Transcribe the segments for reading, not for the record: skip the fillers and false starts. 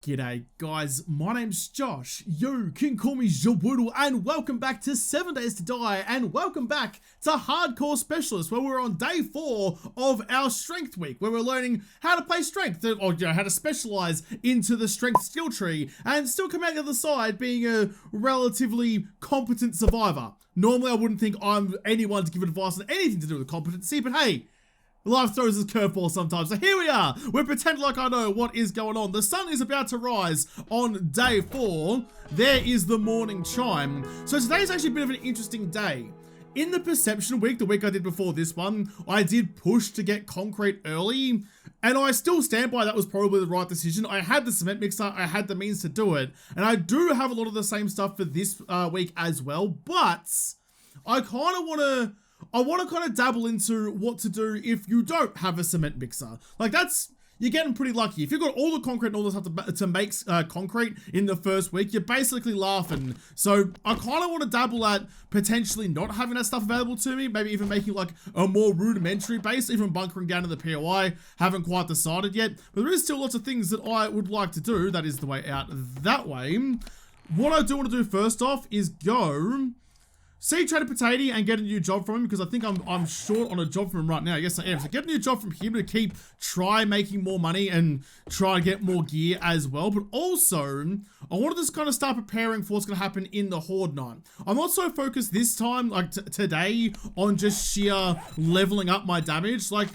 G'day guys, my name's Josh, you can call me JAWOODLE, and welcome back to 7 Days to Die, and welcome back to Hardcore Specialist, where we're on day 4 of our Strength Week, where we're learning how to play Strength, or how to specialize into the Strength skill tree, and still come out the other side being a relatively competent survivor. Normally I wouldn't think I'm anyone to give advice on anything to do with competency, but hey, life throws us curveballs sometimes. So here we are. We're pretending like I know what is going on. The sun is about to rise on day 4. There is the morning chime. So today's actually a bit of an interesting day. In the perception week, the week I did before this one, I did push to get concrete early, and I still stand by that was probably the right decision. I had the cement mixer, I had the means to do it, and I do have a lot of the same stuff for this week as well, but I kind of want to kind of dabble into what to do if you don't have a cement mixer. Like you're getting pretty lucky. If you've got all the concrete and all the stuff to make concrete in the first week, you're basically laughing. So I kind of want to dabble at potentially not having that stuff available to me, maybe even making like a more rudimentary base, even bunkering down to the POI. Haven't quite decided yet, but there is still lots of things that I would like to do. That is the way out that way. What I do want to do first off is go see Trader Potato and get a new job from him, because I think I'm short on a job from him right now. Yes, I am. So get a new job from him to try making more money and try to get more gear as well. But also, I want to just kind of start preparing for what's going to happen in the Horde night. I'm not so focused this time, like today, on just sheer leveling up my damage. Like,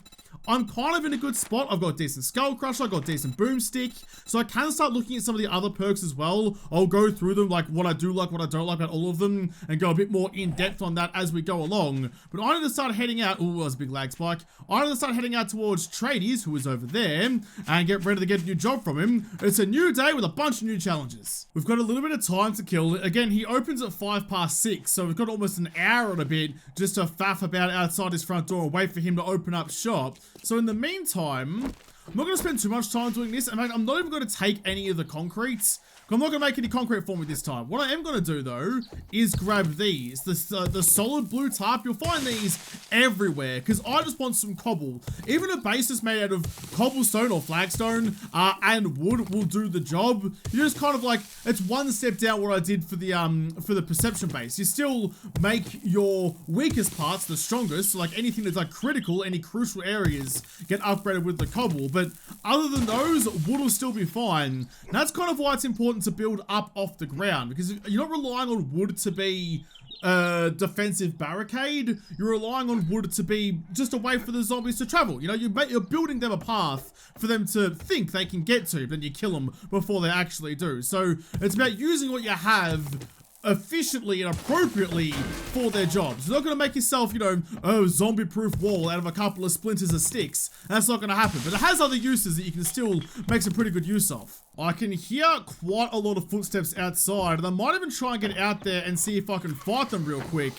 I'm kind of in a good spot. I've got decent Skull Crusher, I've got decent Boomstick, so I can start looking at some of the other perks as well. I'll go through them, like what I do like, what I don't like about all of them, and go a bit more in depth on that as we go along. But I need to start heading out. Oh, that was a big lag spike. I need to start heading out towards Tradies, who is over there, and get ready to get a new job from him. It's a new day with a bunch of new challenges. We've got a little bit of time to kill. Again, he opens at 6:05, so we've got almost an hour and a bit just to faff about outside his front door and wait for him to open up shop. So in the meantime, I'm not going to spend too much time doing this. In fact, I'm not even going to take any of the concretes. I'm not going to make any concrete for me this time. What I am going to do, though, is grab these. The solid blue tarp. You'll find these everywhere, because I just want some cobble. Even a base that's made out of cobblestone or flagstone and wood will do the job. You just kind of like, it's one step down what I did for the perception base. You still make your weakest parts the strongest. So like anything that's like critical, any crucial areas get upgraded with the cobble. But other than those, wood will still be fine. And that's kind of why it's important to build up off the ground, because you're not relying on wood to be a defensive barricade. You're relying on wood to be just a way for the zombies to travel. You know, you're building them a path for them to think they can get to, but then you kill them before they actually do. So it's about using what you have efficiently and appropriately for their jobs. You're not going to make yourself, you know, a zombie-proof wall out of a couple of splinters of sticks. That's not going to happen, but it has other uses that you can still make some pretty good use of. I can hear quite a lot of footsteps outside, and I might even try and get out there and see if I can fight them real quick.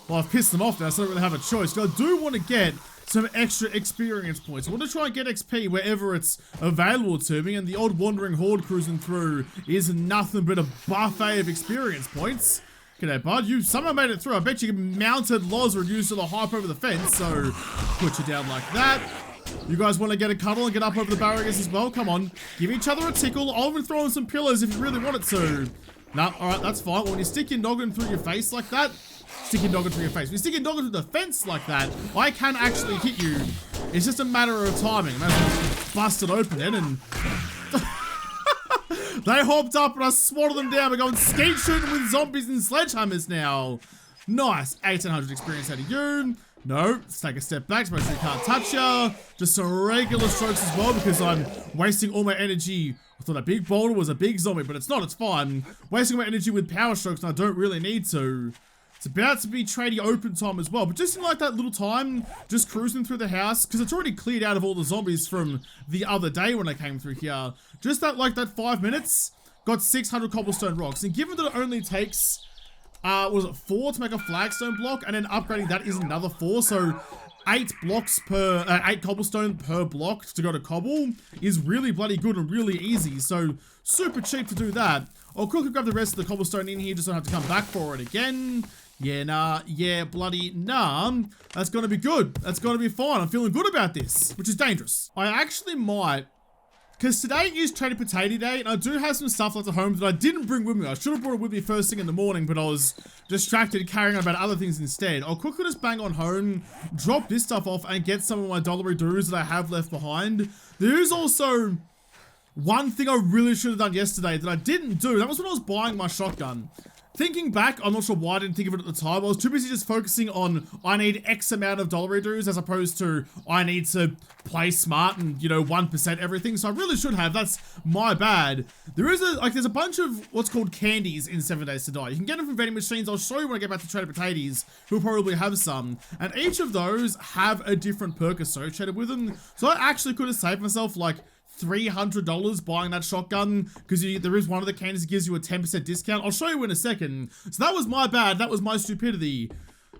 Well, I've pissed them off now, so I don't really have a choice. But I do want to get some extra experience points. I want to try and get XP wherever it's available to me, and the odd wandering horde cruising through is nothing but a buffet of experience points. G'day, bud. You somehow made it through. I bet you mounted Loz reduced to the hype over the fence, so put you down like that. You guys want to get a cuddle and get up over the barriers as well? Come on. Give each other a tickle. I'll even throw in some pillows if you really want it to. No, alright, that's fine. When you stick your noggin through your face like that, stick your noggin through your face. When you stick your noggin through the fence like that, I can actually hit you. It's just a matter of timing. I might as well bust it open then and... They hopped up and I swatted them down. We're going skeet shooting with zombies and sledgehammers now. Nice. 1800 experience out of you. No, let's take a step back to make sure you can't touch ya. Just some regular strokes as well, because I'm wasting all my energy. I thought a big boulder was a big zombie, but it's not, it's fine. Wasting my energy with power strokes and I don't really need to. It's about to be tradie open time as well, but just in like that little time, just cruising through the house, because it's already cleared out of all the zombies from the other day when I came through here. Just that, like that 5 minutes, got 600 cobblestone rocks. And given that it only takes... was it 4 to make a flagstone block, and then upgrading that is another 4, so 8 blocks per 8 cobblestone per block to go to cobble is really bloody good and really easy. So super cheap to do that. I'll quickly grab the rest of the cobblestone in here just so I don't have to come back for it again. Yeah, nah, yeah, bloody nah. That's gonna be good. That's gonna be fine. I'm feeling good about this, which is dangerous. I actually might because today is Trader Potato Day, and I do have some stuff left at home that I didn't bring with me. I should have brought it with me first thing in the morning, but I was distracted carrying on about other things instead. I'll quickly just bang on home, drop this stuff off, and get some of my dollary doos that I have left behind. There is also one thing I really should have done yesterday that I didn't do. That was when I was buying my shotgun. Thinking back, I'm not sure why I didn't think of it at the time. I was too busy just focusing on I need X amount of dollary doos as opposed to I need to play smart and, you know, 1% everything. So I really should have. That's my bad. There's a bunch of what's called candies in 7 Days to Die. You can get them from vending machines. I'll show you when I get back to Trader Potatoes, who'll probably have some. And each of those have a different perk associated with them. So I actually could have saved myself like $300 buying that shotgun, because there is one of the candies that gives you a 10% discount. I'll show you in a second. So that was my bad. That was my stupidity.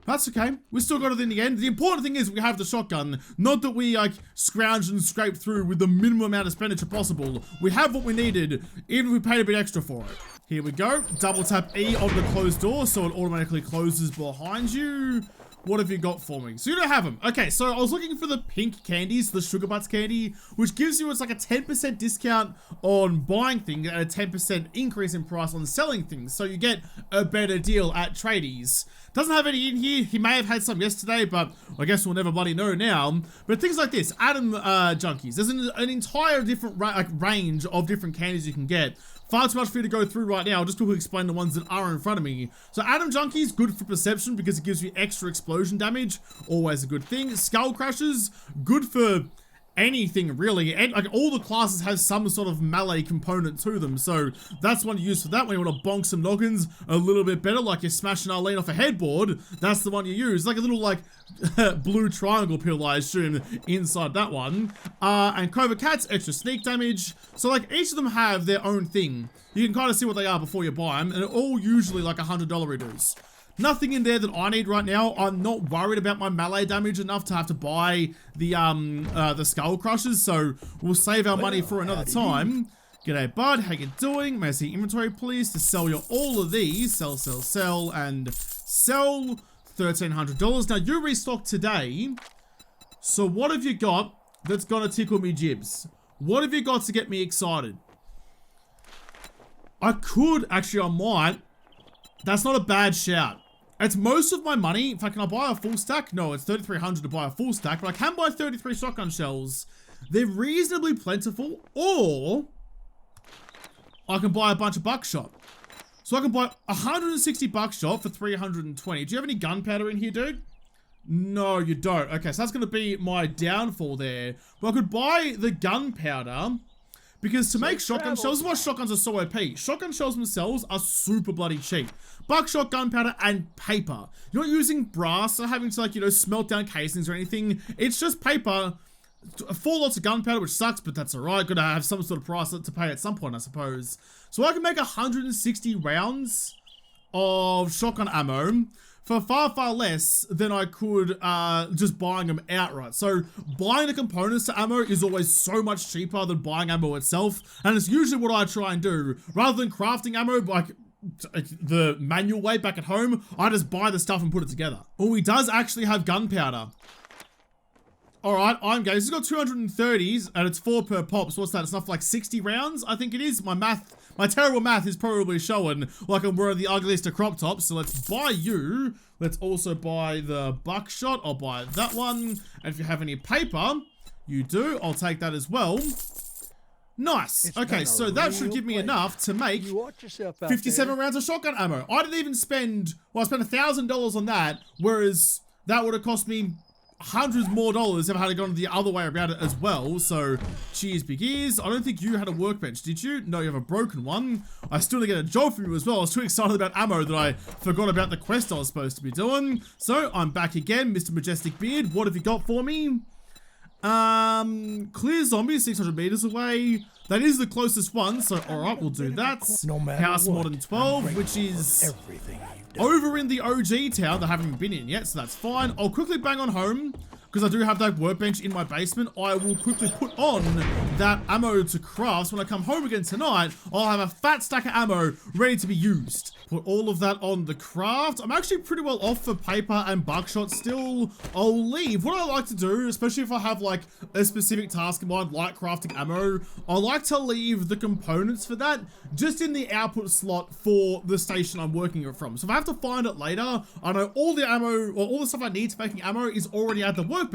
That's okay. We still got it in the end. The important thing is we have the shotgun. Not that we like scrounged and scraped through with the minimum amount of expenditure possible. We have what we needed, even if we paid a bit extra for it. Here we go. Double tap E on the closed door so it automatically closes behind you. What have you got for me? So you don't have them. Okay, so I was looking for the pink candies, the Sugar Butts candy, which gives you, it's like a 10% discount on buying things and a 10% increase in price on selling things. So you get a better deal at tradies. Doesn't have any in here. He may have had some yesterday, but I guess we'll never bloody know now. But things like this, Atom Junkies. There's an entire different range of different candies you can get. Far too much for you to go through right now. I'll just quickly explain the ones that are in front of me. So Atom Junkies, good for perception because it gives you extra explosion damage. Always a good thing. Skull Crashers, good for anything really. And like all the classes have some sort of melee component to them. So that's one you use for that when you want to bonk some noggins a little bit better, like you're smashing Arlene off a headboard. That's the one you use. Like a little like blue triangle pill, I assume, inside that one. And Cobra Cats, extra sneak damage. So like each of them have their own thing. You can kind of see what they are before you buy them, and they're all usually like $100 reduce. Nothing in there that I need right now. I'm not worried about my melee damage enough to have to buy the Skull Crushers, so we'll save our money for another time. G'day, bud. How you doing? May I see inventory, please, to sell you all of these. Sell, sell, sell, and sell. $1,300. Now, you restocked today, so what have you got that's gonna tickle me jibs? What have you got to get me excited? I might. That's not a bad shout. It's most of my money. In fact, can I buy a full stack? No, it's $3,300 to buy a full stack, but I can buy 33 shotgun shells. They're reasonably plentiful, or I can buy a bunch of buckshot. So I can buy 160 buckshot for 320. Do you have any gunpowder in here, dude? No, you don't. Okay, so that's going to be my downfall there. But I could buy the gunpowder, because to make shotgun shells, this is why shotguns are so OP. Shotgun shells themselves are super bloody cheap. Buckshot, gunpowder, and paper. You're not using brass or having to, like, you know, smelt down casings or anything. It's just paper. 4 lots of gunpowder, which sucks, but that's alright. Gotta have some sort of price to pay at some point, I suppose. So I can make 160 rounds of shotgun ammo for far, far less than I could just buying them outright. So buying the components to ammo is always so much cheaper than buying ammo itself, and it's usually what I try and do. Rather than crafting ammo like the manual way back at home, I just buy the stuff and put it together. Oh, he does actually have gunpowder. Alright, I'm going. He's got 230s, and it's 4 per pop, so what's that? It's enough for like 60 rounds, I think it is. My terrible math is probably showing like I'm wearing the ugliest of crop tops, so let's buy you. Let's also buy the buckshot. I'll buy that one. And if you have any paper, you do. I'll take that as well. Nice. Okay, so that should give me enough to make 57 rounds of shotgun ammo. I didn't even spend, well, I spent $1,000 on that, whereas that would have cost me hundreds more dollars if I had gone the other way around it as well. So cheers, big ears. I don't think you had a workbench, did you? No, you have a broken one. I still need to get a job from you as well. I was too excited about ammo that I forgot about the quest I was supposed to be doing. So I'm back again, Mr. Majestic Beard. What have you got for me? Clear zombies 600 meters away. That is the closest one, so alright, we'll do that. House Modern 12, which is over in the OG town that I haven't been in yet, so that's fine. I'll quickly bang on home, because I do have that workbench in my basement, I will quickly put on that ammo to craft. So when I come home again tonight, I'll have a fat stack of ammo ready to be used. Put all of that on the craft. I'm actually pretty well off for paper and buckshot still. I'll leave. What I like to do, especially if I have like a specific task in mind, like crafting ammo, I like to leave the components for that just in the output slot for the station I'm working it from. So if I have to find it later, I know all the ammo or all the stuff I need to making ammo is already at the workbench.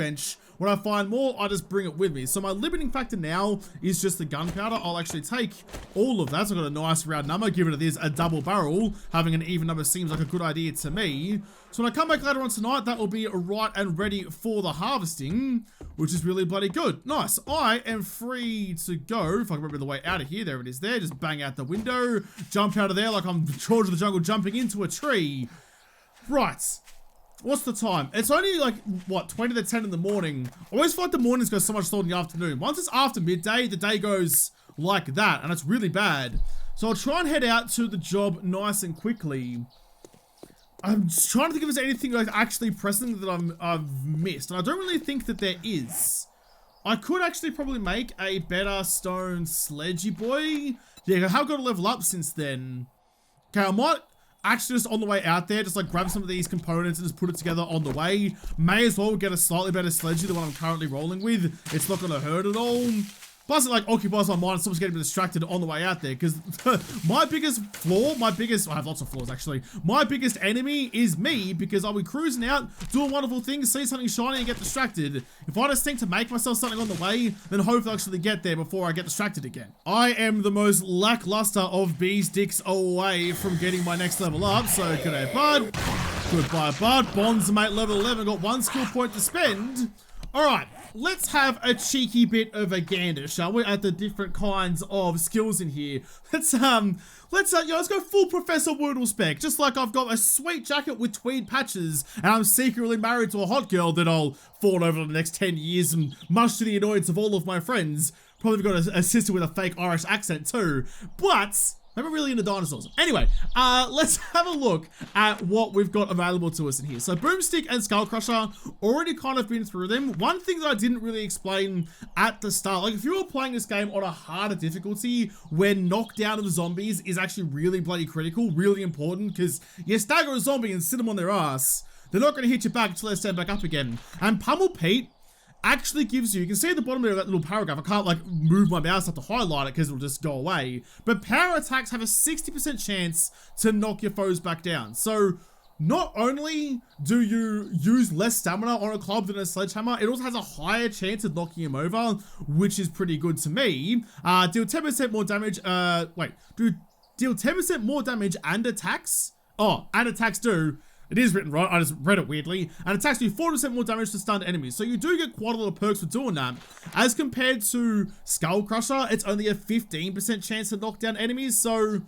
When I find more, I just bring it with me. So my limiting factor now is just the gunpowder. I'll actually take all of that. So I've got a nice round number, given it is a double barrel. Having an even number seems like a good idea to me. So when I come back later on tonight, that will be right and ready for the harvesting, which is really bloody good. Nice. I am free to go. If I can remember the way out of here, there it is there. Just bang out the window, jump out of there like I'm George of the Jungle jumping into a tree. Right. What's the time? It's only like, what, 20 to 10 in the morning. I always feel like the mornings go so much slower than the afternoon. Once it's after midday, the day goes like that, and it's really bad. So I'll try and head out to the job nice and quickly. I'm just trying to think if there's anything like actually pressing that I've missed, and I don't really think that there is. I could actually probably make a better stone sledgy boy. Yeah, I have got to level up since then. Okay, I might actually just on the way out there, just like grab some of these components and just put it together on the way. May as well get a slightly better sledgy than what I'm currently rolling with. It's not going to hurt at all. Plus it like occupies my mind, so I'm getting distracted on the way out there, because my biggest flaw, I have lots of flaws actually. My biggest enemy is me, because I'll be cruising out, doing wonderful things, see something shiny and get distracted. If I just think to make myself something on the way, then hopefully I'll actually get there before I get distracted again. I am the most lackluster of bees dicks away from getting my next level up, so g'day bud. Goodbye bud. Bonds mate level 11, got 1 skill point to spend. Alright, let's have a cheeky bit of a gander, shall we, at the different kinds of skills in here. Let's go full Professor Woodle spec. Just like I've got a sweet jacket with tweed patches, and I'm secretly married to a hot girl that I'll fawn over the next 10 years, and much to the annoyance of all of my friends. Probably got a sister with a fake Irish accent too, but I'm not really into dinosaurs. Anyway, let's have a look at what we've got available to us in here. So Boomstick and Skull Crusher, already kind of been through them. One thing that I didn't really explain at the start, like if you were playing this game on a harder difficulty, where knockdown of the zombies is actually really bloody critical, really important, because you stagger a zombie and sit them on their ass, they're not going to hit you back until they stand back up again. And Pummel Pete actually gives you can see at the bottom of that little paragraph, I can't like move my mouse up to highlight it because it'll just go away, but power attacks have a 60% chance to knock your foes back down. So not only do you use less stamina on a club than a sledgehammer, it also has a higher chance of knocking him over, which is pretty good to me. Deal 10% more damage, deal 10% more damage and attacks? Oh, and attacks do. It is written right, I just read it weirdly. And attacks do 40% more damage to stunned enemies. So you do get quite a lot of perks for doing that. As compared to Skull Crusher, it's only a 15% chance to knock down enemies. So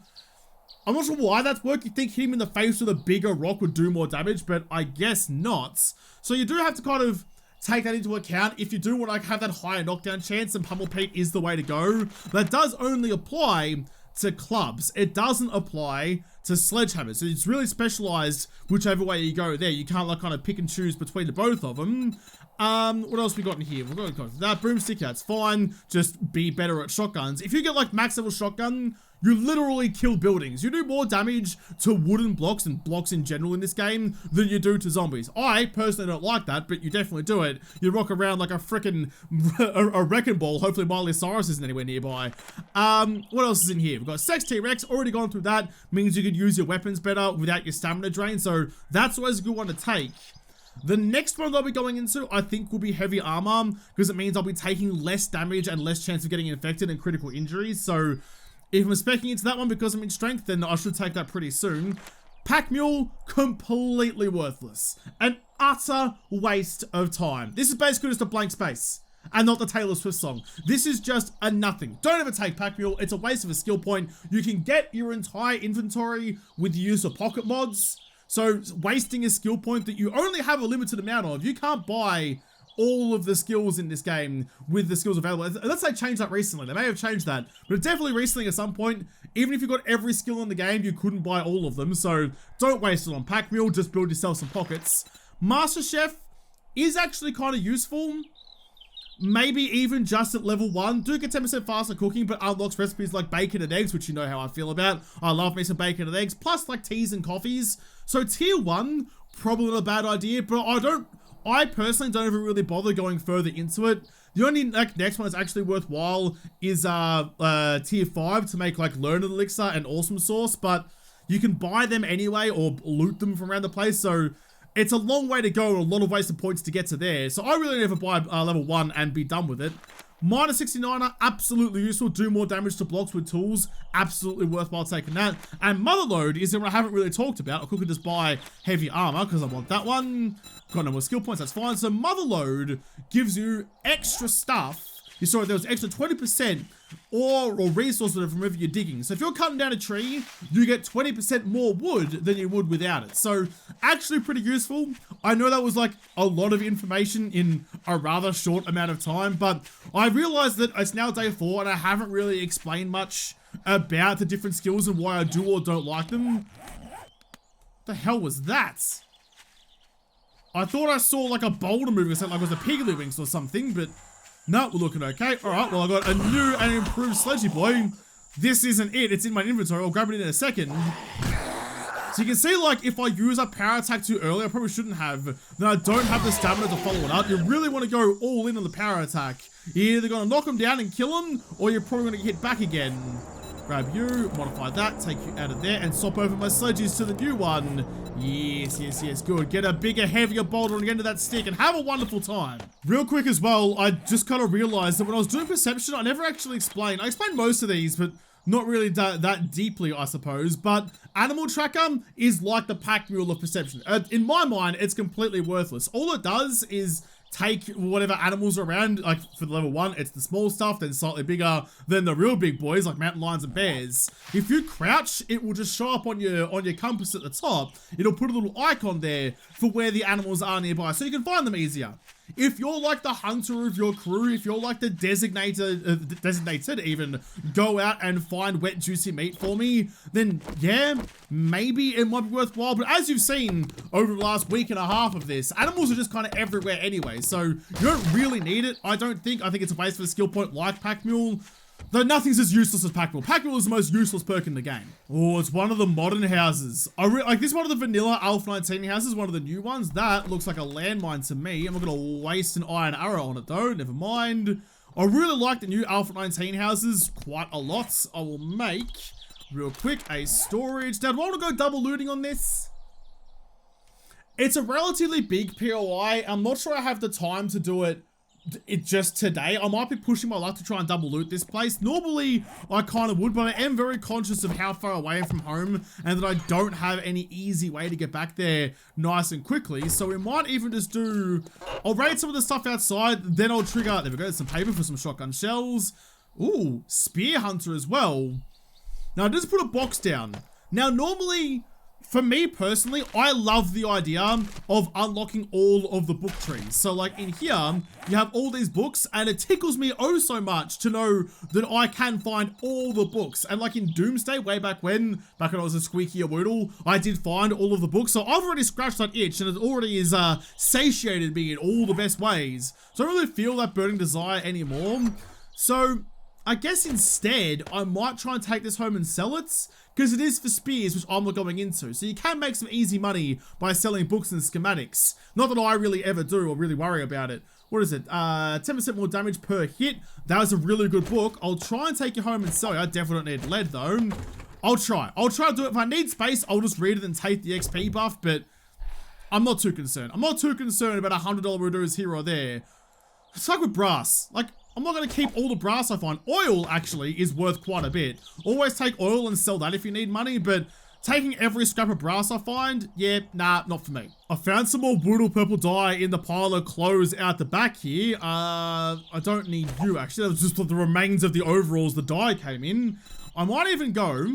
I'm not sure why that's worked. You think hitting him in the face with a bigger rock would do more damage, but I guess not. So you do have to kind of take that into account. If you do want to have that higher knockdown chance, then Pummel Pete is the way to go. That does only apply to clubs. It doesn't apply to sledgehammers. So it's really specialized whichever way you go there. You can't like kind of pick and choose between the both of them. What else we got in here? We've got that broomstick, that's fine. Just be better at shotguns. If you get like max level shotgun, you literally kill buildings. You do more damage to wooden blocks and blocks in general in this game than you do to zombies. I personally don't like that, but you definitely do it. You rock around like a frickin' a wrecking ball. Hopefully Miley Cyrus isn't anywhere nearby. What else is in here? We've got Sex T-Rex, already gone through that. Means you could use your weapons better without your stamina drain, so that's always a good one to take. The next one that I'll be going into, I think, will be heavy armor, because it means I'll be taking less damage and less chance of getting infected and critical injuries, so if I'm speccing into that one because I'm in strength, then I should take that pretty soon. Pack Mule, completely worthless. An utter waste of time. This is basically just a blank space, and not the Taylor Swift song. This is just a nothing. Don't ever take Pack Mule. It's a waste of a skill point. You can get your entire inventory with the use of pocket mods, so wasting a skill point that you only have a limited amount of. You can't buy all of the skills in this game with the skills available. Unless they changed that recently. They may have changed that, but definitely recently at some point, even if you got every skill in the game, you couldn't buy all of them. So don't waste it on Pack Mule, just build yourself some pockets. Master Chef, is actually kind of useful. Maybe even just at level 1. Do get 10% faster cooking, but unlocks recipes like bacon and eggs, which you know how I feel about. I love me some bacon and eggs, plus like teas and coffees. So tier 1, probably not a bad idea, but I personally don't even really bother going further into it. The only like next one that's actually worthwhile is tier 5 to make like learned elixir and awesome sauce, but you can buy them anyway or loot them from around the place, so it's a long way to go and a lot of wasted points to get to there. So I really never buy level 1 and be done with it. Minus 69er, absolutely useful. Do more damage to blocks with tools. Absolutely worthwhile taking that. And Motherload is the one I haven't really talked about. I could just buy heavy armor because I want that one. Got no more skill points, that's fine. So Motherload gives you extra stuff. You saw there was extra 20% or resources from wherever you're digging. So if you're cutting down a tree, you get 20% more wood than you would without it. So actually pretty useful. I know that was like a lot of information in a rather short amount of time, but I realized that it's now day 4 and I haven't really explained much about the different skills and why I do or don't like them. What the hell was that? I thought I saw like a boulder moving or something, like it was a piggly winks or something, but no, we're looking okay. Alright, well I got a new and improved sledgy boy. This isn't it, it's in my inventory. I'll grab it in a second. So you can see, like, if I use a power attack too early, I probably shouldn't have, then I don't have the stamina to follow it up. You really want to go all in on the power attack. You're either going to knock him down and kill him, or you're probably going to get hit back again. Grab you, modify that, take you out of there, and swap over my sledges to the new one. Yes, yes, yes, good. Get a bigger, heavier boulder on the end of that stick and have a wonderful time. Real quick as well, I just kind of realized that when I was doing perception, I never actually explained. I explained most of these, but not really that deeply, I suppose. But Animal Tracker is like the pack mule of perception. In my mind, it's completely worthless. All it does is take whatever animals are around, like for the level 1, it's the small stuff, then slightly bigger than the real big boys, like mountain lions and bears. If you crouch, it will just show up on your compass at the top. It'll put a little icon there for where the animals are nearby, so you can find them easier. If you're like the hunter of your crew, if you're like the designated even, go out and find wet juicy meat for me, then yeah, maybe it might be worthwhile. But as you've seen over the last week and a half of this, animals are just kind of everywhere anyway, so you don't really need it. I think it's a waste of a skill point like Pack Mule. Though nothing's as useless as Pack Mule. Pack Mule is the most useless perk in the game. Oh, it's one of the modern houses. Like this one of the vanilla Alpha 19 houses, one of the new ones. That looks like a landmine to me. I'm not gonna waste an iron arrow on it though, never mind. I really like the new Alpha 19 houses quite a lot. I will make, real quick, a storage. Now, do I want to go double looting on this? It's a relatively big POI. I'm not sure I have the time to do it just today. I might be pushing my luck to try and double loot this place. Normally I kind of would, but I am very conscious of how far away I am from home and that I don't have any easy way to get back there nice and quickly. So we might even just I'll raid some of the stuff outside, then I'll trigger, there we go, some paper for some shotgun shells. Ooh, spear hunter as well. Now I just put a box down. Now normally, for me personally, I love the idea of unlocking all of the book trees. So like in here, you have all these books and it tickles me oh so much to know that I can find all the books. And like in Doomsday, way back when I was a squeaky JAWOODLE, I did find all of the books. So I've already scratched that itch and it already is satiated me in all the best ways. So I don't really feel that burning desire anymore. So I guess instead, I might try and take this home and sell it, because it is for spears, which I'm not going into. So you can make some easy money by selling books and schematics. Not that I really ever do or really worry about it. What is it? 10% more damage per hit. That was a really good book. I'll try and take it home and sell it. I definitely don't need lead though. I'll try to do it. If I need space, I'll just read it and take the XP buff, but I'm not too concerned. I'm not too concerned about $100 reduce here or there. It's like with brass. Like, I'm not going to keep all the brass I find. Oil, actually, is worth quite a bit. Always take oil and sell that if you need money, but taking every scrap of brass I find, yeah, nah, not for me. I found some more JAWOODLE purple dye in the pile of clothes out the back here. I don't need you, actually. That was just the remains of the overalls the dye came in. I might even go...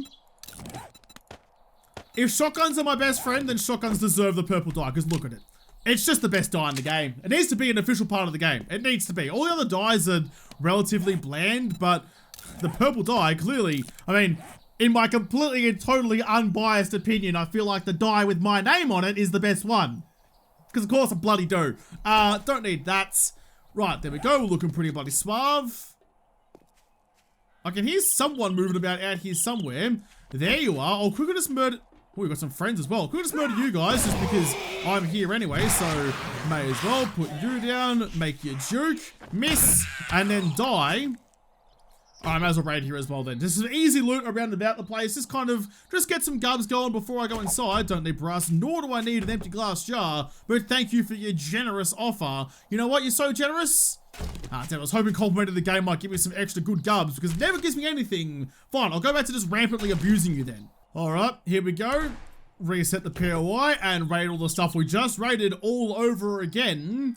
If shotguns are my best friend, then shotguns deserve the purple dye, because look at it. It's just the best dye in the game. It needs to be an official part of the game. It needs to be. All the other dyes are relatively bland, but the purple dye, clearly, I mean, in my completely and totally unbiased opinion, I feel like the dye with my name on it is the best one. because of course I bloody do. Don't need that. Right, there we go. We're looking pretty bloody suave. I can hear someone moving about out here somewhere. There you are. I'll quickly just murder... Oh, we've got some friends as well. Quickly just murder you guys just because I'm here anyway, so may as well put you down, make you juke, miss, and then die. I might as well raid here as well then. Just an easy loot around about the place. Just kind of, just get some gubs going before I go inside. Don't need brass, nor do I need an empty glass jar. But thank you for your generous offer. You know what? You're so generous. Damn, I was hoping complimenting the game might give me some extra good gubs because it never gives me anything. Fine, I'll go back to just rampantly abusing you then. Alright, here we go. Reset the POI and raid all the stuff we just raided all over again.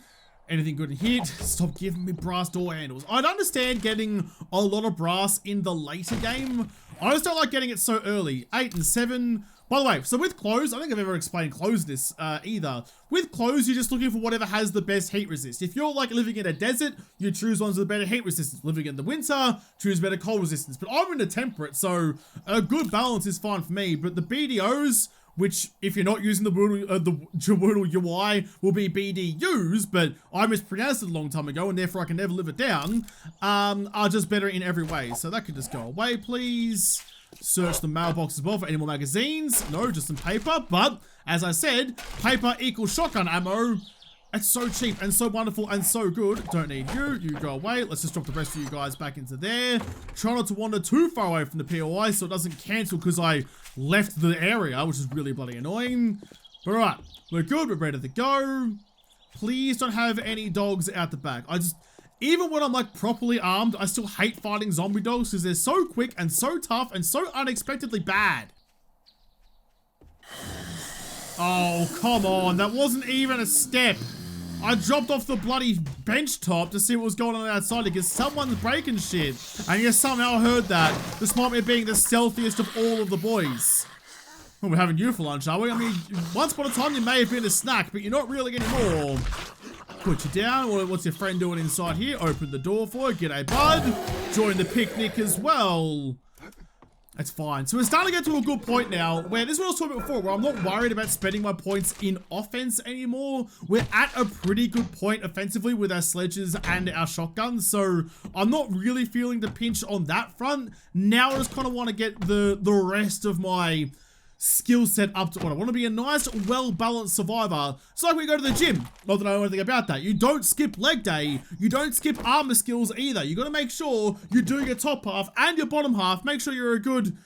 Anything good in here? Stop giving me brass door handles. I'd understand getting a lot of brass in the later game. I just don't like getting it so early. 8 and 7. By the way, so with clothes, I don't think I've ever explained clothes this either. With clothes, you're just looking for whatever has the best heat resist. If you're like living in a desert, you choose ones with better heat resistance. Living in the winter, choose better cold resistance. But I'm in the temperate, so a good balance is fine for me. But the BDOs, which if you're not using the JAWOODLE UI will be BDUs, but I mispronounced it a long time ago and therefore I can never live it down, are just better in every way. So that could just go away, please. Search the mailbox as well for any more magazines. No, just some paper, but as I said, paper equals shotgun ammo. It's so cheap and so wonderful and so good. Don't need you. You go away. Let's just drop the rest of you guys back into there. Try not to wander too far away from the POI so it doesn't cancel because I left the area, which is really bloody annoying. But alright, we're good. We're ready to go. Please don't have any dogs out the back. Even when I'm like properly armed, I still hate fighting zombie dogs because they're so quick and so tough and so unexpectedly bad. Oh, come on. That wasn't even a step. I dropped off the bloody bench top to see what was going on outside because someone's breaking shit. And you somehow heard that, despite me being the stealthiest of all of the boys. Well, we're having you for lunch, are we? I mean, once upon a time you may have been a snack, but you're not really anymore. Put you down. What's your friend doing inside here? Open the door for you. G'day, bud. Join the picnic as well. That's fine. So we're starting to get to a good point now where this is what I was talking about before, where I'm not worried about spending my points in offense anymore. We're at a pretty good point offensively with our sledges and our shotguns. So I'm not really feeling the pinch on that front. Now I just kind of want to get the rest of my skill set up to what I want to be a nice, well-balanced survivor. It's like when you go to the gym. Not that I know anything about that. You don't skip leg day. You don't skip armor skills either. You got to make sure you're doing your top half and your bottom half. Make sure you're a good...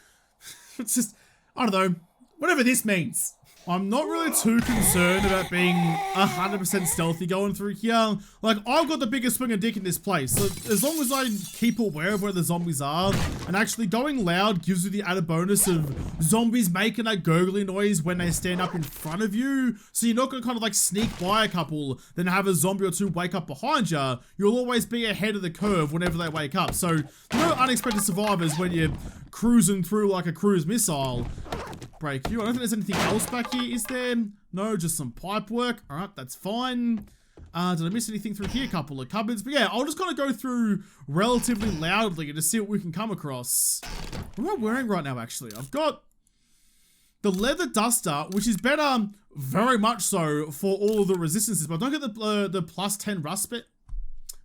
It's just, I don't know, whatever this means. I'm not really too concerned about being 100% stealthy going through here. Like, I've got the biggest swing of dick in this place. So as long as I keep aware of where the zombies are, and actually going loud gives you the added bonus of zombies making that gurgly noise when they stand up in front of you. So you're not going to kind of like sneak by a couple, then have a zombie or two wake up behind you. You'll always be ahead of the curve whenever they wake up. So no unexpected survivors when you're cruising through like a cruise missile. Break you. I don't think there's anything else back here, is there? No, just some pipe work. All right, that's fine. Did I miss anything through here? A couple of cupboards. But yeah, I'll just kind of go through relatively loudly to see what we can come across. What am I wearing right now, actually? I've got the leather duster, which is better, very much so, for all of the resistances. But I don't get the plus 10 rust bit.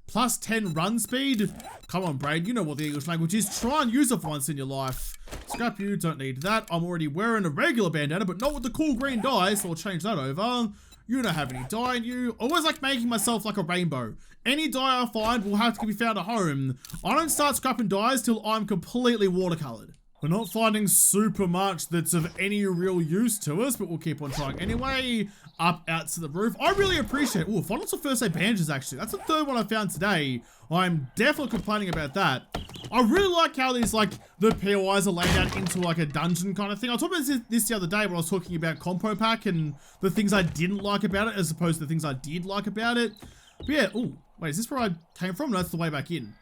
Plus 10 run speed. Come on, Braid. You know what the English language is. Try and use it once in your life. Scrap you. Don't need that. I'm already wearing a regular bandana, but not with the cool green dye, so I'll change that over. You don't have any dye in you. I always like making myself like a rainbow. Any dye I find will have to be found at home. I don't start scrapping dyes till I'm completely watercolored. We're not finding super much that's of any real use to us, but we'll keep on trying anyway. Up out to the roof. I really appreciate, oh, find lots of first aid bandages actually. That's the third one I found today. I'm definitely complaining about that. I really like how these, like, the POIs are laid out into like a dungeon kind of thing. I was talking about this the other day when I was talking about Compo Pack and the things I didn't like about it as opposed to the things I did like about it. But yeah, oh, wait, is this where I came from? No, that's the way back in.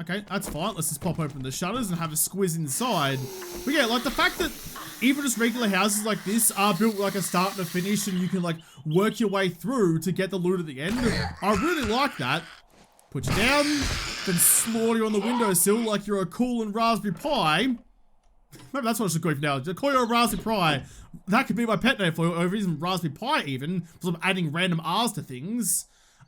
Okay, that's fine. Let's just pop open the shutters and have a squiz inside. But yeah, like the fact that even just regular houses like this are built like a start and a finish and you can like work your way through to get the loot at the end. I really like that. Put you down, then slaughter you on the windowsill like you're a cool and Raspberry Pi. Maybe that's what I should call you now. Just call you a Raspberry Pi. That could be my pet name for you, or even Raspberry Pi even, because I'm adding random R's to things.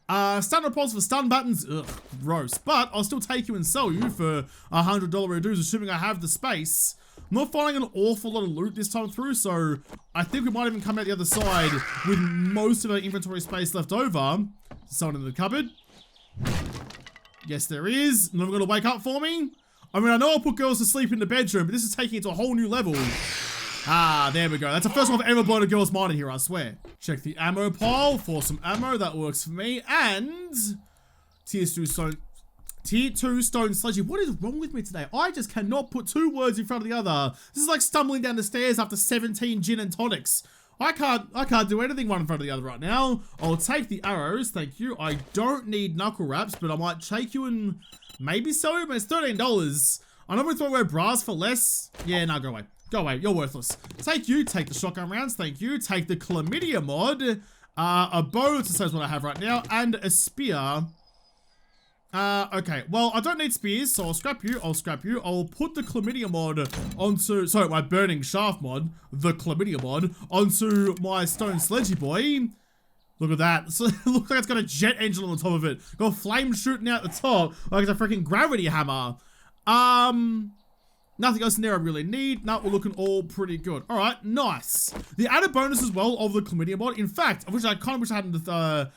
Stun response for stun buttons, ugh, gross. But I'll still take you and sell you for $100 reduce, assuming I have the space. I'm not finding an awful lot of loot this time through, so I think we might even come out the other side with most of our inventory space left over. Someone in the cupboard. Yes, there is. Never gonna wake up for me. I mean, I know I'll put girls to sleep in the bedroom, but this is taking it to a whole new level. Ah, there we go. That's the first one I've ever blown a girl's mind in here, I swear. Check the ammo pile for some ammo. That works for me. And tier 2 stone sledgy. What is wrong with me today? I just cannot put two words in front of the other. This is like stumbling down the stairs after 17 gin and tonics. I can't do anything one in front of the other right now. I'll take the arrows, thank you. I don't need knuckle wraps, but I might take you and maybe sell you, but it's $13. I know we're throwing away bras for less. Yeah, no, go away. Go away, you're worthless. Take you, take the shotgun rounds, thank you. Take the chlamydia mod, a bow, that's the same as what I have right now, and a spear. Okay, well, I don't need spears, so I'll scrap you, I'll put the chlamydia mod onto, sorry, my burning shaft mod, the chlamydia mod, onto my stone sledgy boy. Look at that. So, it looks like it's got a jet engine on the top of it. Got flame shooting out the top, like it's a freaking gravity hammer. Nothing else in there I really need. No, we're looking all pretty good. All right, nice. The added bonus as well of the chlamydia mod. In fact, I kind of wish I hadn't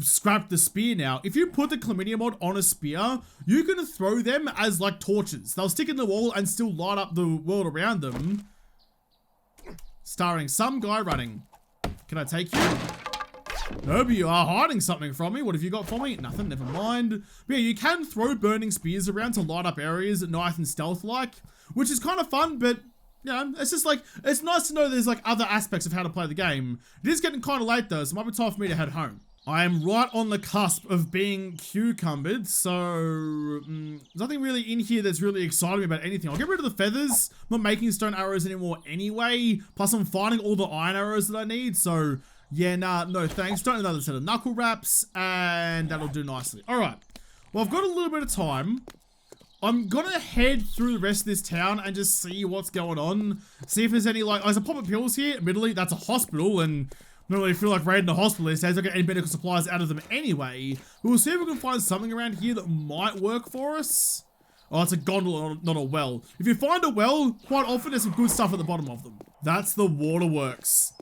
scrapped the spear now. If you put the chlamydia mod on a spear, you can throw them as like torches. They'll stick in the wall and still light up the world around them. Starring some guy running. Can I take you? No, but you are hiding something from me. What have you got for me? Nothing, never mind. But yeah, you can throw burning spears around to light up areas nice and stealth-like, which is kind of fun, but, you know, it's just like, it's nice to know there's like other aspects of how to play the game. It is getting kind of late though, so it might be time for me to head home. I am right on the cusp of being cucumbered, so there's nothing really in here that's really exciting me about anything. I'll get rid of the feathers. I'm not making stone arrows anymore anyway, plus I'm finding all the iron arrows that I need, so yeah, nah, no thanks. Don't need another set of knuckle wraps, and that'll do nicely. All right, well, I've got a little bit of time. I'm gonna head through the rest of this town and just see what's going on. See if there's any, like, there's a pop of pills here. Admittedly, that's a hospital, and I don't really feel like raiding a hospital these days. I don't get any medical supplies out of them anyway. But we'll see if we can find something around here that might work for us. Oh, it's a gondola, not a well. If you find a well, quite often there's some good stuff at the bottom of them. That's the waterworks.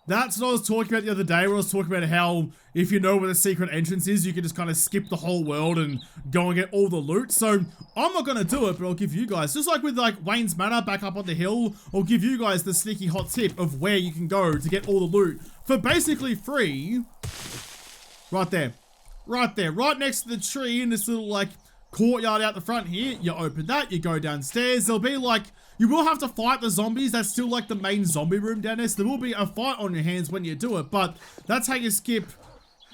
That's what I was talking about the other day, when I was talking about how if you know where the secret entrance is, you can just kind of skip the whole world and go and get all the loot. So I'm not going to do it, but I'll give you guys, just like with like Wayne's Manor back up on the hill, I'll give you guys the sneaky hot tip of where you can go to get all the loot for basically free. Right there. Right there. Right next to the tree in this little like courtyard out the front here. You open that, you go downstairs. There'll be like, you will have to fight the zombies. That's still like the main zombie room down there. So there will be a fight on your hands when you do it, but that's how you skip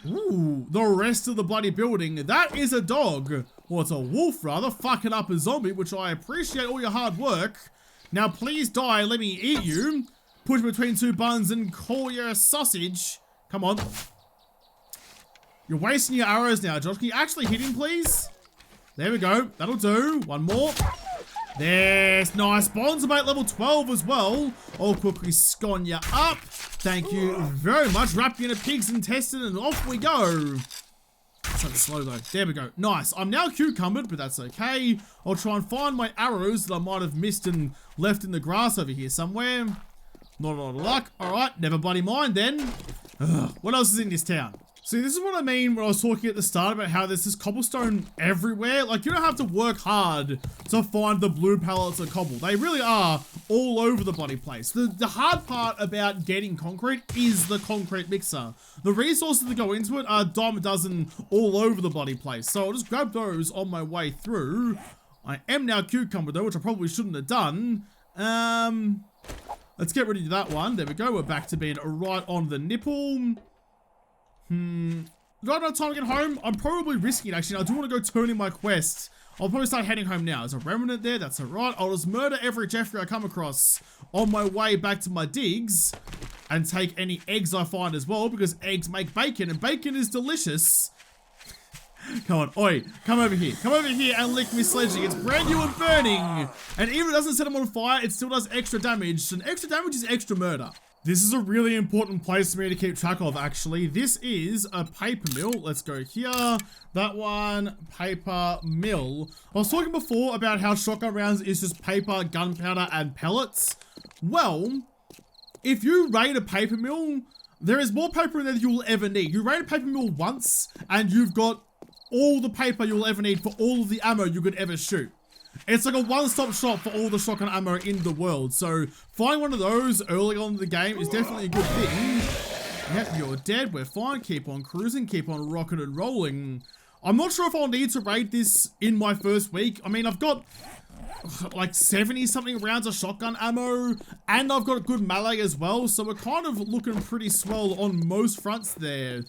the rest of the bloody building. That is a dog, or it's a wolf rather, fucking up a zombie, which I appreciate all your hard work. Now please die, let me eat you. Push between two buns and call you a sausage. Come on. You're wasting your arrows now, Josh. Can you actually hit him, please? There we go. That'll do. One more. There's nice. Bonds about level 12 as well. I'll quickly scon you up. Thank you very much. Wrap you in a pig's intestine and off we go. So slow though. There we go. Nice. I'm now cucumbered, but that's okay. I'll try and find my arrows that I might have missed and left in the grass over here somewhere. Not a lot of luck. Alright, never bloody mind then. Ugh, what else is in this town? See, this is what I mean when I was talking at the start about how there's this cobblestone everywhere. Like, you don't have to work hard to find the blue pallets of cobble. They really are all over the bloody place. The hard part about getting concrete is the concrete mixer. The resources that go into it are a dime a dozen all over the bloody place. So I'll just grab those on my way through. I am now cucumber though, which I probably shouldn't have done. Let's get rid of that one. There we go. We're back to being right on the nipple. Do I have time to get home? I'm probably risking it, actually. I do want to go turn in my quest. I'll probably start heading home now. There's a remnant there. That's alright. I'll just murder every Jeffrey I come across on my way back to my digs. And take any eggs I find as well, because eggs make bacon, and bacon is delicious. Come on, oi, come over here. Come over here and lick me sledging. It's brand new and burning. And even if it doesn't set them on fire, it still does extra damage. And extra damage is extra murder. This is a really important place for me to keep track of, actually. This is a paper mill. Let's go here. That one, paper mill. I was talking before about how shotgun rounds is just paper, gunpowder, and pellets. Well, if you raid a paper mill, there is more paper in there than you will ever need. You raid a paper mill once, and you've got all the paper you'll ever need for all of the ammo you could ever shoot. It's like a one-stop shop for all the shotgun ammo in the world. So finding one of those early on in the game is definitely a good thing. Yep, you're dead. We're fine. Keep on cruising. Keep on rocking and rolling. I'm not sure if I'll need to raid this in my first week. I mean, I've got like 70-something rounds of shotgun ammo, and I've got a good melee as well. So we're kind of looking pretty swell on most fronts there.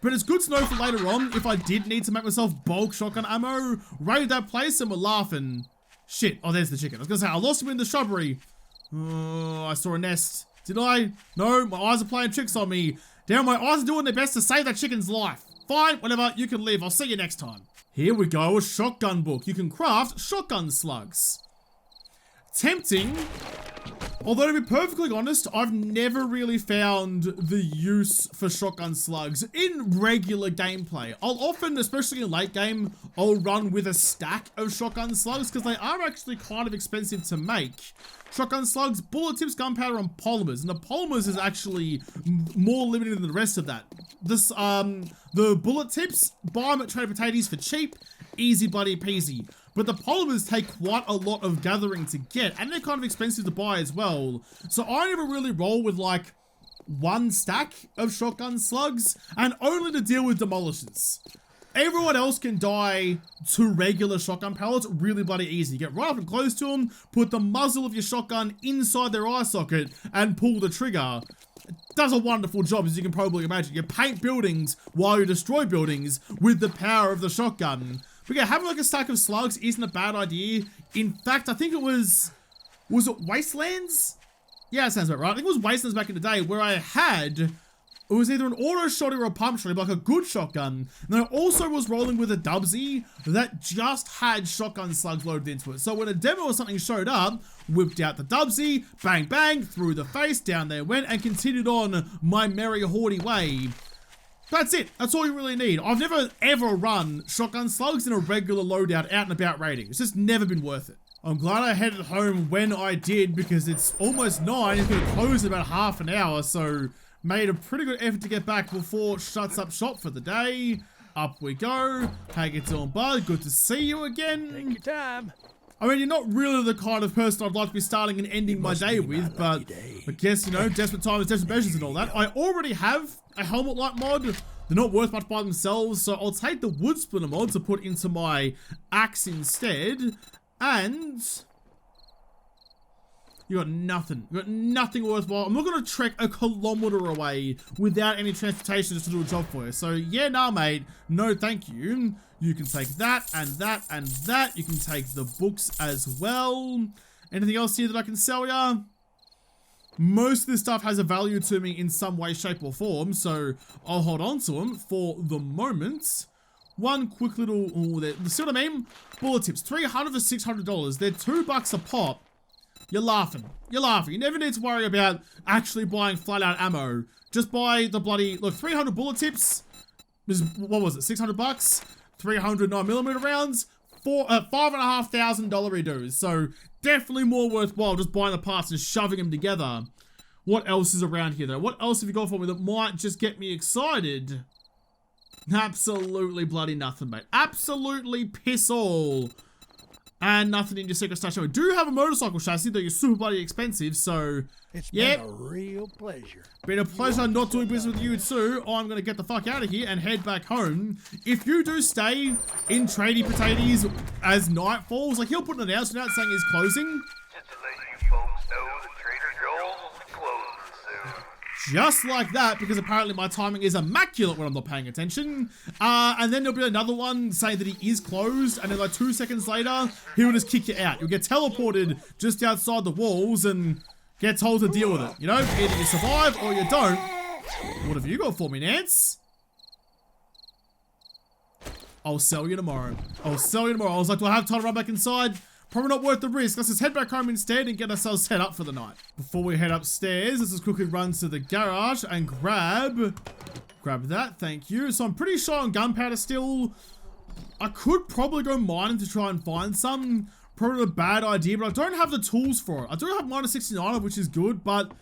But it's good to know for later on, if I did need to make myself bulk shotgun ammo, raid that place and we're laughing. Shit. Oh, there's the chicken. I was gonna say, I lost him in the shrubbery. Oh, I saw a nest. Did I? No, my eyes are playing tricks on me. Damn, my eyes are doing their best to save that chicken's life. Fine, whatever, you can live. I'll see you next time. Here we go, a shotgun book. You can craft shotgun slugs. Tempting. Although, to be perfectly honest, I've never really found the use for shotgun slugs in regular gameplay. I'll often, especially in late game, I'll run with a stack of shotgun slugs because they are actually kind of expensive to make. Shotgun slugs, bullet tips, gunpowder, and polymers. And the polymers is actually more limited than the rest of that. This, the bullet tips, buy them at Trader Potatoes for cheap, easy bloody peasy. But the polymers take quite a lot of gathering to get, and they're kind of expensive to buy as well. So I never really roll with like one stack of shotgun slugs, and only to deal with demolishers. Everyone else can die to regular shotgun pellets really bloody easy. Get right up and close to them, put the muzzle of your shotgun inside their eye socket, and pull the trigger. It does a wonderful job, as you can probably imagine. You paint buildings while you destroy buildings with the power of the shotgun. But yeah, having like a stack of slugs isn't a bad idea. In fact, I think it was it Wastelands? Yeah, that sounds about right. I think it was Wastelands back in the day where I had, it was either an auto shotty or a pump shotty, like a good shotgun. And I also was rolling with a dubsy that just had shotgun slugs loaded into it. So when a demo or something showed up, whipped out the dubsy, bang bang, through the face, down there went, and continued on my merry hordy way. That's it. That's all you really need. I've never ever run shotgun slugs in a regular loadout out and about raiding. It's just never been worth it. I'm glad I headed home when I did because it's almost 9. It's going to close in about half an hour, so made a pretty good effort to get back before it shuts up shop for the day. Up we go. How you doing, bud? Good to see you again. Take your time. I mean, you're not really the kind of person I'd like to be starting and ending my day with, but I guess, you know, desperate times, desperate measures and all that. I already have a helmet light mod. They're not worth much by themselves, so I'll take the wood splitter mod to put into my axe instead. And you got nothing. You got nothing worthwhile. I'm not going to trek a kilometer away without any transportation just to do a job for you. So yeah, nah, mate. No, thank you. You can take that and that and that. You can take the books as well. Anything else here that I can sell ya? Most of this stuff has a value to me in some way, shape, or form, so I'll hold on to them for the moment. One quick little, see what I mean? Bullet tips, $300 to $600. They're $2 a pop. You're laughing. You're laughing. You never need to worry about actually buying flat out ammo. Just buy the bloody, look, 300 bullet tips is, what was it, 600 bucks? 300 9mm rounds, $5,500 redos. So definitely more worthwhile just buying the parts and shoving them together. What else is around here though? What else have you got for me that might just get me excited? Absolutely bloody nothing, mate. Absolutely piss all. And nothing in your secret stash. We do have a motorcycle chassis that is super bloody expensive, so it's been a real pleasure. Been a pleasure not doing business with you too. I'm gonna get the fuck out of here and head back home. If you do stay in Tradie Potatoes as night falls, like he'll put an announcement out saying he's closing. Just to let you folks know that Trader Joel's will be closing soon. Just like that, because apparently my timing is immaculate when I'm not paying attention. And then there'll be another one saying that he is closed, and then like 2 seconds later, he will just kick you out. You'll get teleported just outside the walls and get told to deal with it. You know, either you survive or you don't. What have you got for me, Nance? I'll sell you tomorrow. I'll sell you tomorrow. I was like, do I have time to run back inside? Probably not worth the risk. Let's just head back home instead and get ourselves set up for the night. Before we head upstairs, let's just quickly run to the garage and grab that. Thank you. So I'm pretty sure on gunpowder still. I could probably go mining to try and find some. Probably a bad idea, but I don't have the tools for it. I do have -69, which is good, but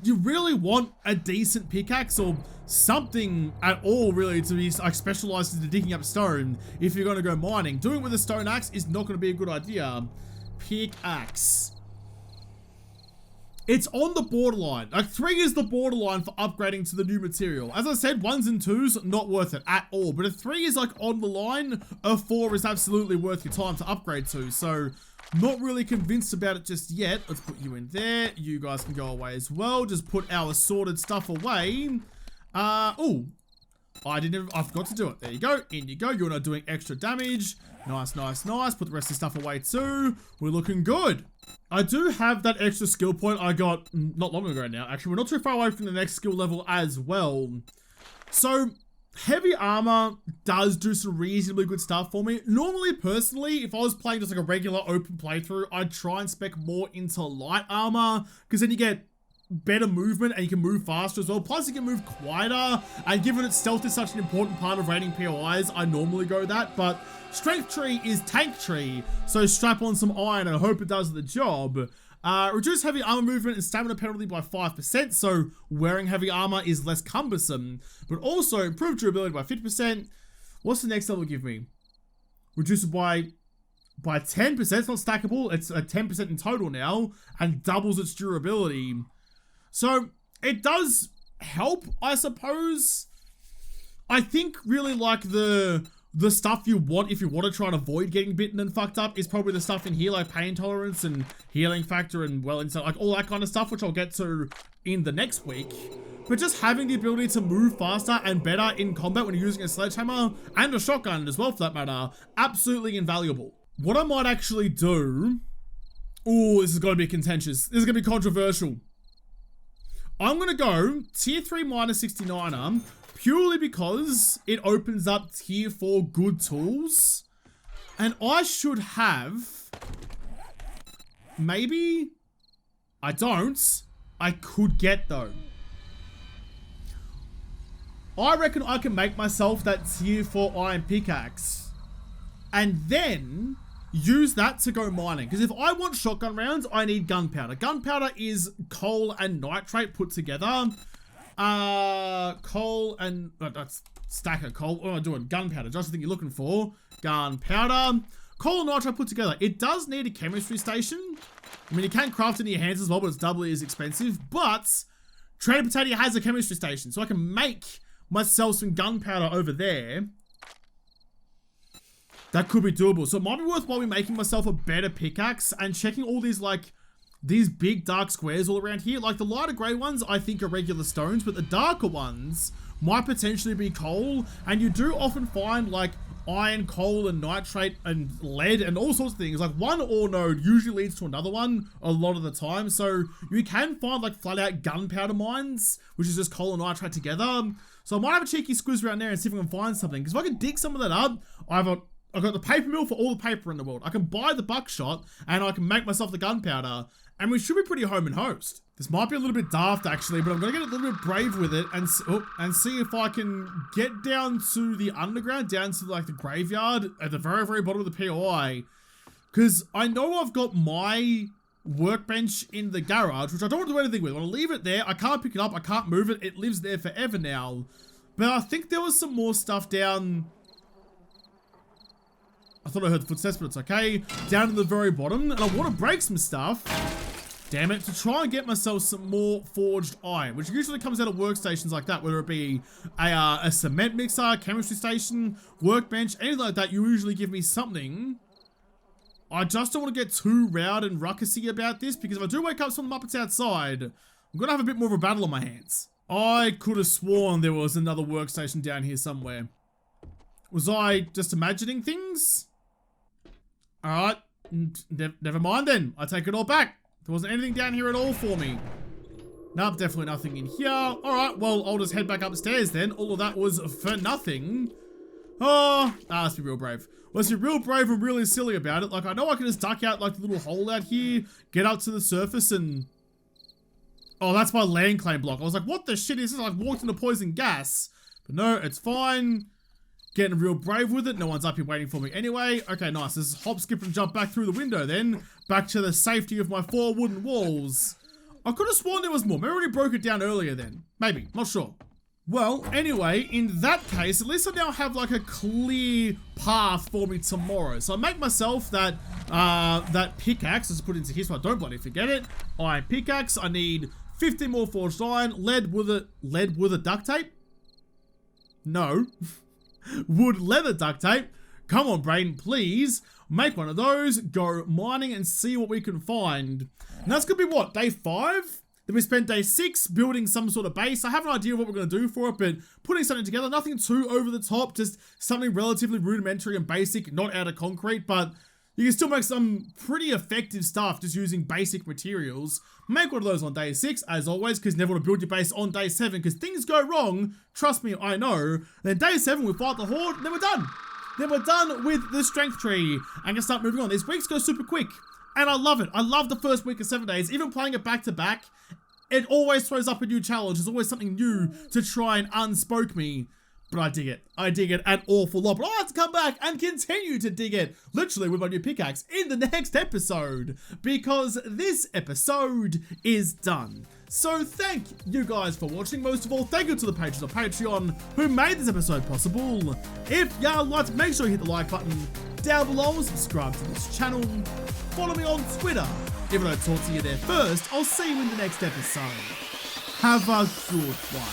you really want a decent pickaxe or something at all really to be like specialized into digging up stone if you're going to go mining. Doing it with a stone axe is not going to be a good idea. Pickaxe. It's on the borderline. Like 3 is the borderline for upgrading to the new material. As I said, 1s and 2s, not worth it at all. But a 3 is like on the line, a 4 is absolutely worth your time to upgrade to. So not really convinced about it just yet. Let's put you in there. You guys can go away as well. Just put our assorted stuff away. Oh, I forgot to do it. There you go. In you go. You're not doing extra damage. Nice, nice, nice. Put the rest of the stuff away too. We're looking good. I do have that extra skill point I got not long ago now. Actually, we're not too far away from the next skill level as well. So, heavy armor does do some reasonably good stuff for me. Normally, personally, if I was playing just like a regular open playthrough, I'd try and spec more into light armor, because then you get better movement and you can move faster as well. Plus, you can move quieter, and given that stealth is such an important part of raiding POIs, I normally go that, but strength tree is tank tree, so strap on some iron and hope it does the job. Reduce heavy armor movement and stamina penalty by 5%, so wearing heavy armor is less cumbersome, but also improve durability by 50%. What's the next level give me? Reduce it by 10%, it's not stackable, it's a 10% in total now, and doubles its durability. So, it does help, I suppose. I think really like the stuff you want if you want to try and avoid getting bitten and fucked up is probably the stuff in here, like pain tolerance and healing factor and well inside, like all that kind of stuff, which I'll get to in the next week. But just having the ability to move faster and better in combat when you're using a sledgehammer and a shotgun as well for that matter, absolutely invaluable. What I might actually do, oh, this is going to be contentious. This is going to be controversial. I'm going to go tier 3 -69er purely because it opens up tier 4 good tools. And I should have, maybe, I don't, I could get though. I reckon I can make myself that tier 4 iron pickaxe and then use that to go mining, because if I want shotgun rounds, I need gunpowder. Gunpowder is coal and nitrate put together. Coal and that's stack of coal. What am I doing? Gunpowder, just the thing you're looking for. Gunpowder, coal and nitrate put together. It does need a chemistry station. I mean, you can craft it in your hands as well, but it's doubly as expensive. But Trader Potato has a chemistry station, so I can make myself some gunpowder over there. That could be doable. So it might be worthwhile me making myself a better pickaxe and checking all these, like, these big dark squares all around here. Like, the lighter grey ones, I think are regular stones, but the darker ones might potentially be coal. And you do often find, like, iron, coal, and nitrate, and lead, and all sorts of things. Like, one ore node usually leads to another one a lot of the time. So you can find, like, flat-out gunpowder mines, which is just coal and nitrate together. So I might have a cheeky squeeze around there and see if I can find something. Because if I can dig some of that up, I've got the paper mill for all the paper in the world. I can buy the buckshot and I can make myself the gunpowder, and we should be pretty home and host. This might be a little bit daft actually, but I'm gonna get a little bit brave with it and see if I can get down to the underground, down to like the graveyard at the very, very bottom of the POI. Because I know I've got my workbench in the garage, which I don't want to do anything with. I want to leave it there. I can't pick it up. I can't move it. It lives there forever now. But I think there was some more stuff down. I thought I heard the footsteps, but it's okay. Down to the very bottom, and I want to break some stuff. Damn it, to try and get myself some more forged iron, which usually comes out of workstations like that, whether it be a cement mixer, chemistry station, workbench, anything like that. You usually give me something. I just don't want to get too rowed and ruckusy about this, because if I do wake up some Muppets outside, I'm going to have a bit more of a battle on my hands. I could have sworn there was another workstation down here somewhere. Was I just imagining things? Alright, never mind then. I take it all back. There wasn't anything down here at all for me. Nope, definitely nothing in here. Alright, well, I'll just head back upstairs then. All of that was for nothing. Oh, let's be real brave. Let's be real brave and really silly about it. Like, I know I can just duck out like the little hole out here, get up to the surface and... Oh, that's my land claim block. I was like, what the shit is this? I like walked into poison gas. But no, it's fine. Getting real brave with it. No one's up here waiting for me anyway. Okay, nice. This is hop, skip, and jump back through the window then. Back to the safety of my 4 wooden walls. I could have sworn there was more. Maybe I already broke it down earlier then. Maybe. Not sure. Well, anyway, in that case, at least I now have like a clear path for me tomorrow. So I make myself that that pickaxe. Let's put it into here so I don't bloody forget it. Iron pickaxe. I need 50 more forged iron. Lead with a duct tape? No. Wood leather duct tape. Come on, brain, please. Make one of those. Go mining and see what we can find. And that's gonna be what? Day 5? Then we spent day 6 building some sort of base. I have an idea of what we're going to do for it, but putting something together, nothing too over the top, just something relatively rudimentary and basic, not out of concrete, but you can still make some pretty effective stuff just using basic materials. Make one of those on day 6, as always, because you never want to build your base on day 7, because things go wrong. Trust me, I know. Then day 7, we fight the horde, and then we're done. Then we're done with the strength tree, and can start moving on. These weeks go super quick, and I love it. I love the first week of 7 days, even playing it back to back. It always throws up a new challenge. There's always something new to try and unspoke me. But I dig it. I dig it an awful lot. But I'll have to come back and continue to dig it, literally with my new pickaxe, in the next episode. Because this episode is done. So thank you guys for watching. Most of all, thank you to the patrons of Patreon who made this episode possible. If y'all liked, make sure you hit the like button down below and subscribe to this channel. Follow me on Twitter. If I don't talk to you there first, I'll see you in the next episode. Have a good one.